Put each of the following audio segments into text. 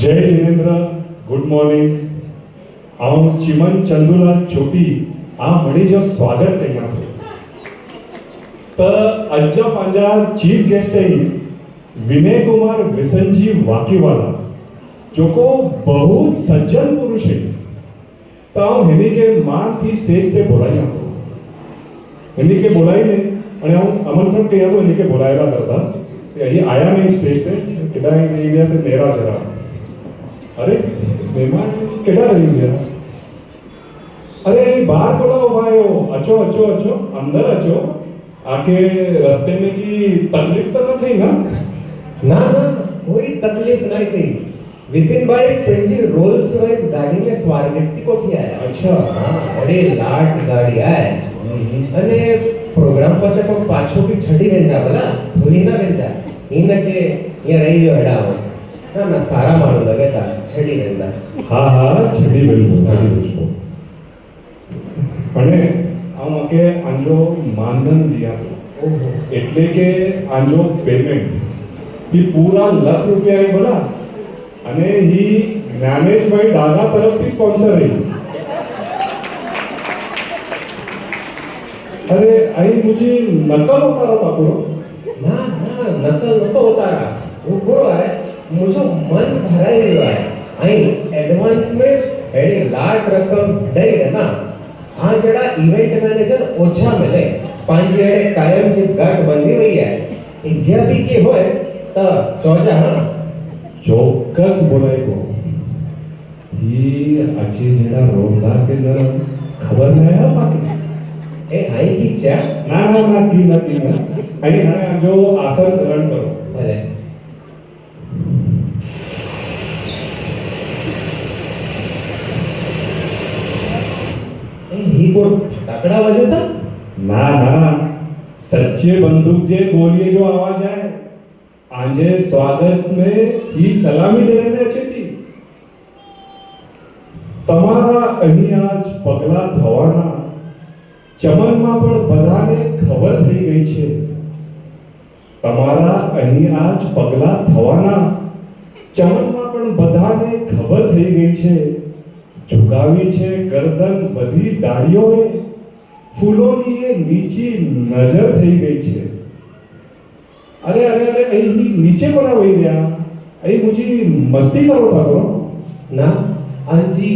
जय Jinendra good morning आऊं चिमन चंदूलाल ज्योति आ मणी जो स्वागत कया तर अज्जा पांजा चीफ गेस्ट है विनय कुमार विसनजी वाकीवाला जो को बहुत सज्जन पुरुष है तो आऊं हेनी के मान थी स्टेज पे बोलाई आपको हेनी के बोलाई ने અને હું આમંત્રણ કહ્યા તો એને કે બોલાયેલા કરતા કે અહીં આયા નહીં સ્ટેજ पे કેડા રહી ગયા છે મેરા જરા अरे मेहमान केड़ा रही गया अरे बाहर बोलाओ भाइयों अचो अचो अचो अंदर अचो आके रास्ते में की तकलीफ तो न थी ना ना ना कोई तकलीफ नहीं थी विपिन भाई पेंजी रोल्स रॉयस गाड़ी में स्वागत को किया है अच्छा हाँ बड़ी लाट गाड़ी है अरे प्रोग्राम पते को पाछो की छड़ी बन जा बोला भूली ना बन जा इन के ये रही जो हड़ाओ ना ना सारा मालूम लगे था छड़ी रहता हाँ हाँ छड़ी बिल्कुल छड़ी बिल्कुल અને આમ કે આંજો માનધન દિયા એટલે કે આંજો પેમેન્ટ એ પૂરા ₹1,00,000 એ બોલા અને ही જ્ઞાનેશભાઈ ડાગા તરફથી સ્પોન્સર રહી अरे आई मुझे नकल उतारा पाको ना ना नकल तो उतारा वो बोलो है मुझे मन भराई हुआ है आई एडवांस में एडी लाट रकम दई देना आ जड़ा इवेंट मैनेजर ओछा मिले पांजे कायम जी गाट बंधी हुई है इग्या भी की होय त चोजा हां ચોક્કસ બોલાય કો ही આજે જેડા રોંદા કે ન ખબર ન હે બાકી ए आई की चा ના ના ના કી ના અહીં હવે જો આસન ગ્રહણ કરો ભલે ही को फटाकड़ा बजता ना ना सच्चे बंदूक जे गोलिए जो आवाज है आजे स्वागत में ही सलामी देने में अच्छी थी તમારા અહીં આજ પગલા થવાના ચમનમાં પણ બધાને ખબર થઈ ગઈ છે તમારા અહીં આજ પગલા થવાના ચમનમાં પણ બધાને ખબર થઈ ગઈ છે ઝુકાવી છે ગરદન બધી ડાળીઓએ ફૂલોની એ નીચી નજર થઈ ગઈ છે અરે અરે અરે અહીં નીચે કોના વહી રહ્યા અહીં મુજી મસ્તી કરો તારો ना अंजी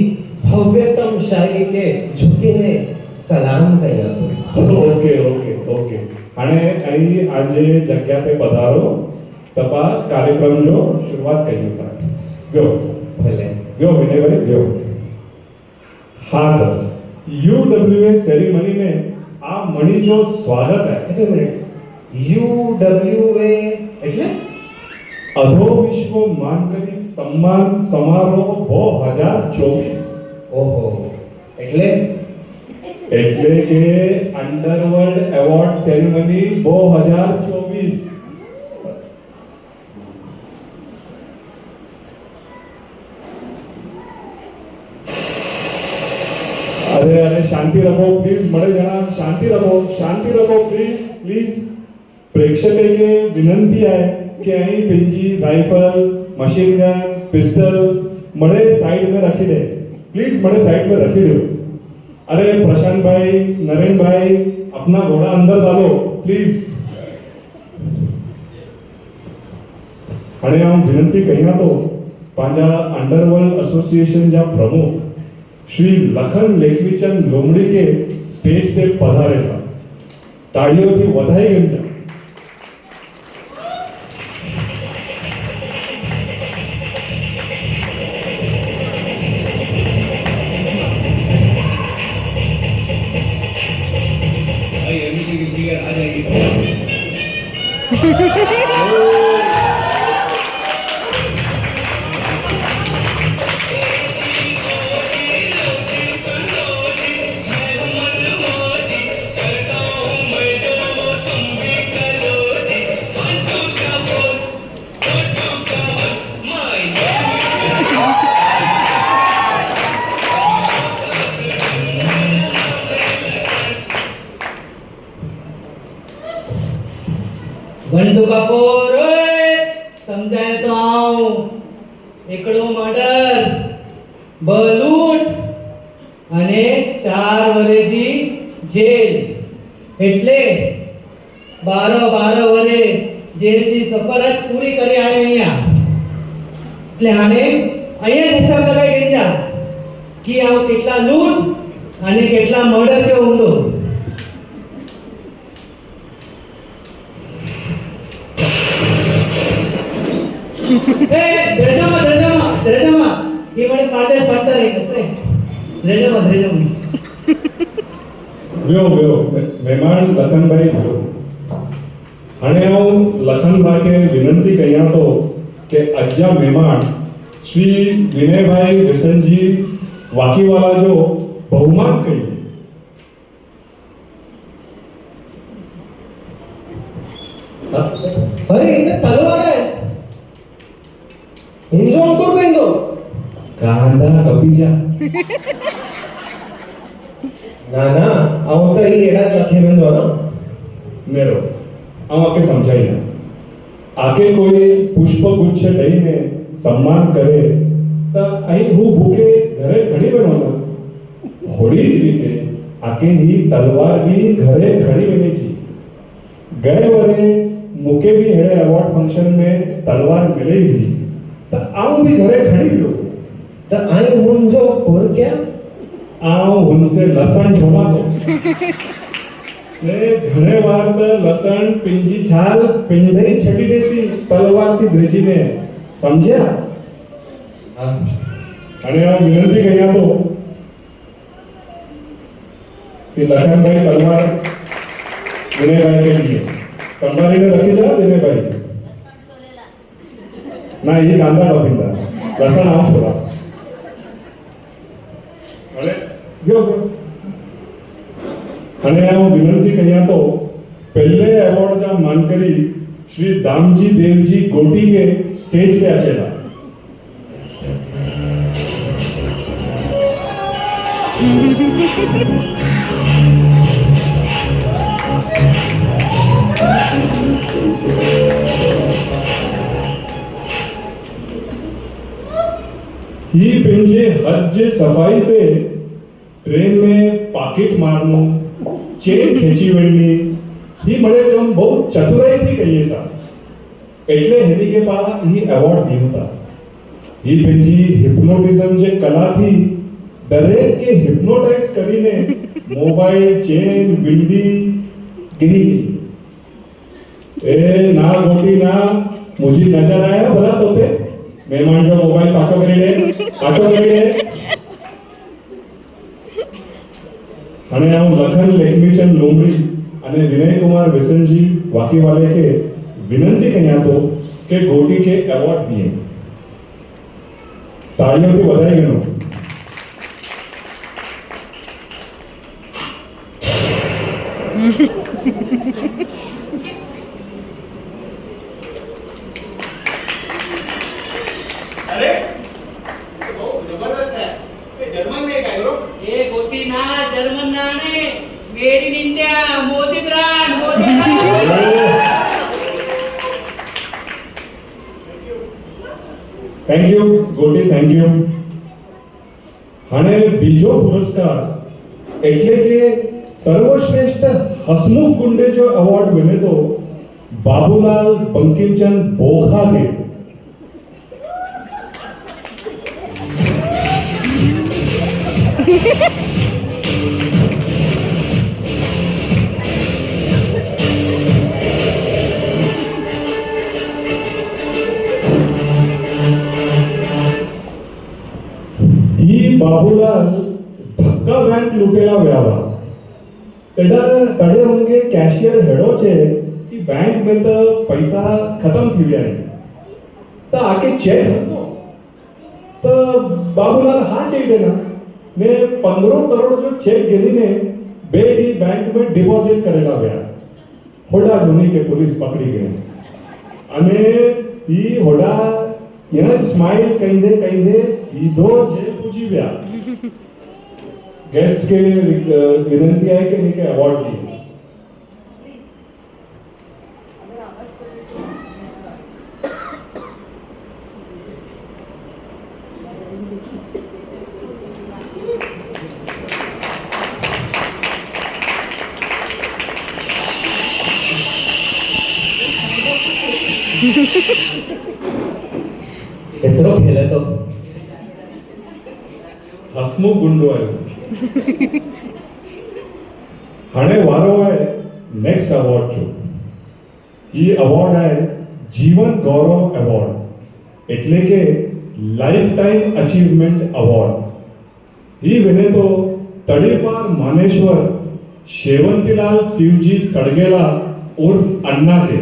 भव्यतम शायरी के झुकीने सलाम कया तो ओके ओके ओके અને અહીં આજે જગ્યા पे પધારો તપા કાર્યક્રમ જો શરૂઆત કરી હતા ગયો भले ગયો વિનયભાઈ ગયો हाँ तो UWA सेरेमनी में आ मणि जो स्वागत है एक मिनट UWA એટલે अधो विश्व मानकरी सम्मान समारोह 2024 ઓહો એટલે એટલે કે અંડરવર્લ્ડ એવોર્ડ સેરેમની 2024 अरे अरे शांति रखो प्लीज बड़े जना शांति रखो प्लीज प्लीज प्रेक्षक के विनंती है कि અહીં पिंजी राइफल मशीन गन पिस्टल मड़े साइड में रखी दे प्लीज मड़े साइड में रखी दो अरे प्रशांत भाई नरेन भाई अपना घोड़ा अंदर डालो प्लीज અને હું વિનંતી કહીના તો પાંજા અંડરવર્લ્ડ એસોસિએશન जा प्रमुख श्री लखन लेखवीचंद लोमड़ी के स्टेज पे पधारेला ताड़ियों थी वधाई गई गंडू का फोर समझाए तो आओ એકડો મર્ડર, બલૂટ અને 4 વરેજી જેલ એટલે 12 વરે જેલની સફર જ પૂરી કરી આવી અહીંયા. એટલે આને અહીંયા જ હિસાબ લગાવી દેજા કે આવ કેટલા લૂંટ અને કેટલા મર્ડર કે ઊંધો. એ દ્રજામાં એ મને પાડે પાડતા રહી છે. દ્રજામાં બ્યો મહેમાન લખનભાઈ બ્યો. અને હું લખનભાઈ કે વિનંતી કર્યા તો કે આજના મહેમાન શ્રી વિનયભાઈ વિસનજી વાકીવાલા જો બહુમાન કહ્યું. अरे इतने तलवार है हिंदू अंकुर को हिंदू કાંદા કપી જા. ना ना आवं तो ही एड़ा रखे बंदो ना મેરો આકે સમજાય ના. આકે કોઈ પુષ્પગુચ્છ લઈને સન્માન કરે તો અહીં હું ભૂકે ઘરે ખડી બનો. હોળી જ રીતે આકે ही તલવાર भी ઘરે खड़ी बनी थी. गए वरे मुके भी हेड़े अवार्ड फंक्शन में तलवार मिले भी तो आऊं भी घरे खड़ी लो तो आई हुन जो और क्या आऊं उनसे लसन जमा दो ने घणे बार तो लसन पिंजी छाल पिंडे छड़ी देती तलवार की दृष्टि में समझा. અને આ વિનંતી કર્યા તો કે લખનભાઈ તલવાર વિનયભાઈ के लिए संभाळीने रखी जा विनयभाई. ना ये कांदा कापींदा लसण आव थोड़ा. अरे गयो અને આ વિનંતી કર્યા તો पहले अवॉर्ड जा मानकरी श्री दामजी देवजी गोटी के स्टेज पे आचेला. ही पिंजे हज सफाई से ट्रेन में पाकिट मारनो चेन खेची वेळनी ही मळे काम बहुत चतुराई थी कही था એટલે હેની કે પા ही अवॉर्ड દીધા. ही पिंजी हिप्नोटिज्म जे कला थी દરેક के हिप्नोटाइज કરીને મોબાઈલ ચેન વિંડી गिनी. ए ना गोटी ना मुझे नजर आया भला तोते મહેમાન જો મોબાઈલ પાછો કરી દે અને હું લખન લેખમીચંદ લોમડી અને વિનયકુમાર વિસનજી વાકીવાલે के विनंती કર્યા तो કે गोटी के अवार्ड दिए. તાળીઓથી વધારી ગયો. अरे ये बहुत जबरदस्त है. ये जर्मन में काय करो એ ગોટી ના જર્મન ના ને made in India Modi brand. Thank you ગોટી થેન્ક યુ. અને બીજો પુરસ્કાર એટલે કે સર્વશ્રેષ્ઠ હસમુખ ગુંડેજો એવોર્ડ मिले तो बाबूलाल बंकिमचंद बोखा के. ही बाबूलाल धक्का बैंक लूटेला व्यावा तेडा तड़े उनके कैशियर हेडो छे कि बैंक में तो पैसा खत्म थी गया है तो आके चेक હતો तो बाबूलाल हाँ चाहिए देना ने 15 करोड़ जो चेक गिरी ने बेडी बैंक में डिपॉजिट करेला गया. होड़ा धोनी के पुलिस पकड़ी गए અને ई होड़ा यह स्माइल कहिंदे सीधो जेल पूजी गया. गेस्ट के विनंती है कि इनके अवार्ड दिए. केतिरो खेले तो हसमुख गुंडो आयो हाणे वारो आहे नेक्स्ट अवॉर्ड जो ई अवॉर्ड आहे जीवन गौरव एवॉर्ड એટલે કે લાઈફ ટાઈમ અચીવમેન્ટ અવોર્ડ ही વિનેતો તડીપાર માનેશ્વર शेवंतीलाल शिवजी सडगेला उर्फ अन्ना के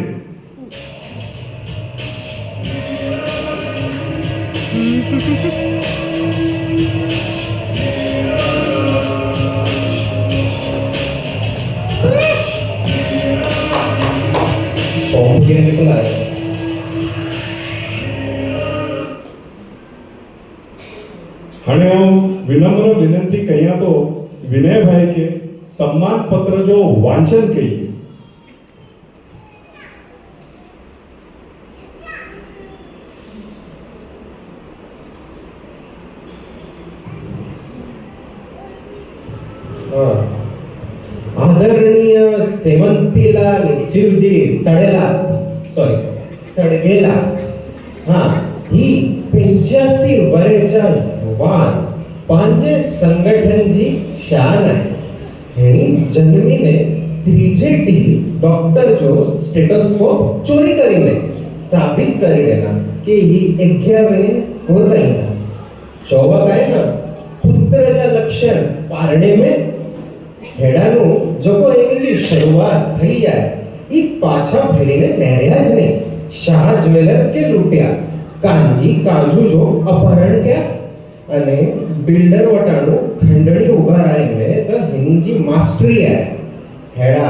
पहुंच निकला है हाणे हांव विनम्र विनंती कयां तो विनय भाई के सम्मान पत्र जो वांचन कई आदरणीय सेवंतीलाल शिवजी सडगेला हाँ ही 85 वर्षाच्या युवान पांजे संघटन जी शान आहे हेणी जन्मीने 3G डॉक्टर जो स्टेटोस्कोप चोरी કરીને સાબિત કરી દેના કે ही 11 હોતાઈના જોવા કાય ના પુત્રજા લક્ષણ પારણે મે હેડાનું જો કોઈ એની શરૂઆત થઈ જાય ઈ પાછા ફેરીને નેર્યા જ નહીં શાહ જ્વેલર્સ કે લૂટ્યા કાંજી કાજુ જો અપહરણ કે અને બિલ્ડર વટાનું ખંડણી ઉભા રાઈને તો હિનીજી માસ્ટરી है हेड़ा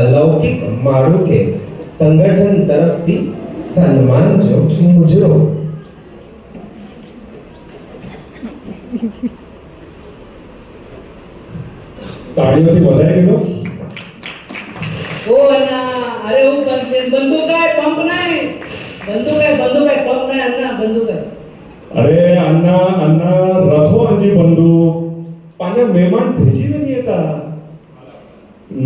अलौकिक माड़ू के संगठन तरफ थी सम्मान जो मुजरो તાળીઓથી વધાઈ ગયો ओ अन्ना अरे वो बंदूक है पंप नहीं बंदूक है पंप नहीं अन्ना बंदूक है अरे अण्णा अण्णा रखो आजी बंदूक पाण्या मेहमान थेची नहीं येता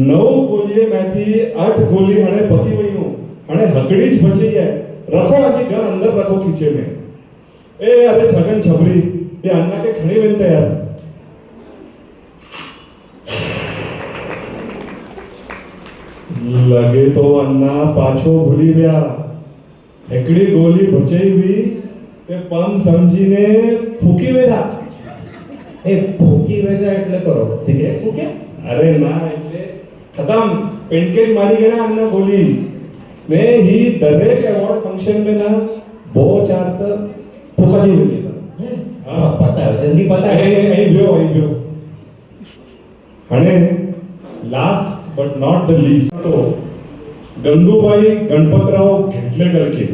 9 गोलीए मैथी 8 गोली हणे पति वईनो हणे हकड़ी ज बची है रखो आजी घर अंदर रखो खीचे में ए अरे छगन छबरी ये अण्णा के खड़ी वेनते यार लगे तो अण्णा पाछो भूली गया एकड़ी गोली बचाई हुई से पम समझीने फूकी वेधा ए भूकी वजह એટલે કરો સિગરેટ ફૂકે अरे ना એટલે खत्म पेंटकेज मारी गया अन्ना गोली ने ही दरेक अवार्ड फंक्शन में ना बो चार तो फूका जी मिलेगा हां पता है जल्दी पता है आई बियो हणे last but not the least तो गंगूबाई गणपतराव घेटलेकर के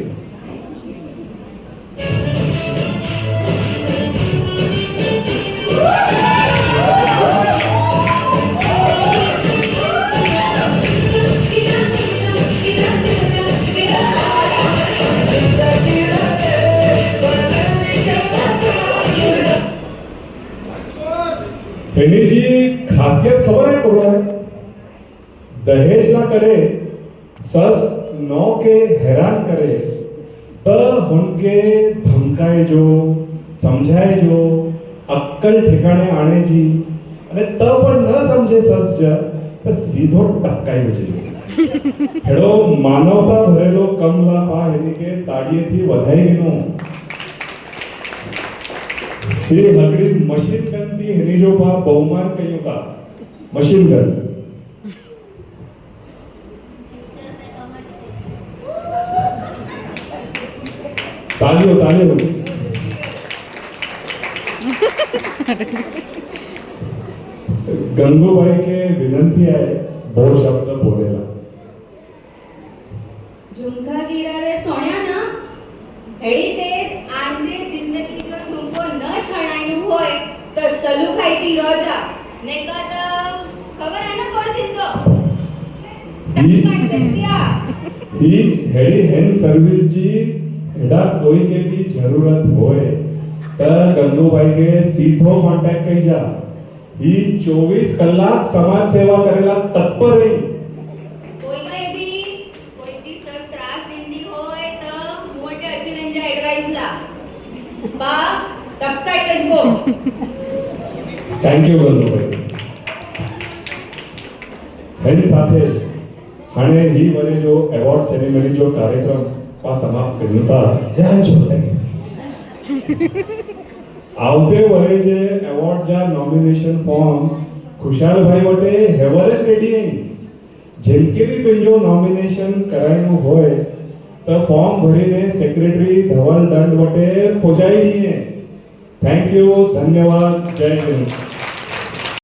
तेनी जी खासियत खबर है कोण है दहेज ना करे सस नौ के हैरान करे त उनके धमकाए जो समझाए जो अक्कल ठिकाणे आणे जी અને त પણ ન સમજે સસ જ તો સીધો ટપકાઈ વજે હેડો માનવતા ભરેલો કમલા પા એની કે તાળીએથી વધાઈ ગયો ये हकड़ी मशीन गन थी हेनी जो पा बहुमान कहीं का मशीन गन तालियों तालियों गंगूबाई के विनंती है बहुत शब्द बोलेला झुमका गिरा रे सोन्या ना हेडी ते आंजे जिंदगी जो झुमको न छणायनु होय तो सलुखाई ती रोजा ने कत खबर है ना कोण किंदो टक्का बेस्तिया ही हेडी हैंड सर्विस जी हेडा कोई के भी जरूरत होए त गंगूबाई के सीधो कांटेक्ट कई जा ही 24 कलाक समाज सेवा करेला तत्पर रही कोई के भी कोई जी सस त्रास दिंदी होय त बा तपकाय कसबो થેન્ક યુ ગંગુભાઈ. એની સાથે જ હાણે ही वरे जो एवॉर्ड सेरेमनी जो कार्यक्रम पा समाप्त કર્યો હતા જાણ છો નહીં. આવતે વરે જે એવોર્ડ જા નોમિનેશન ફોર્म्स ખુશાલભાઈ વટે હેવર જ રેડી હઈ. જેમ કે બી પેજો નોમિનેશન કરાયનું હોય તો ફોર્મ ભરીને સેક્રેટરી ધવલ દંડ વટે પહોંચાઈ દઈએ. થેન્ક યુ, ધન્યવાદ, જય હિન્દ.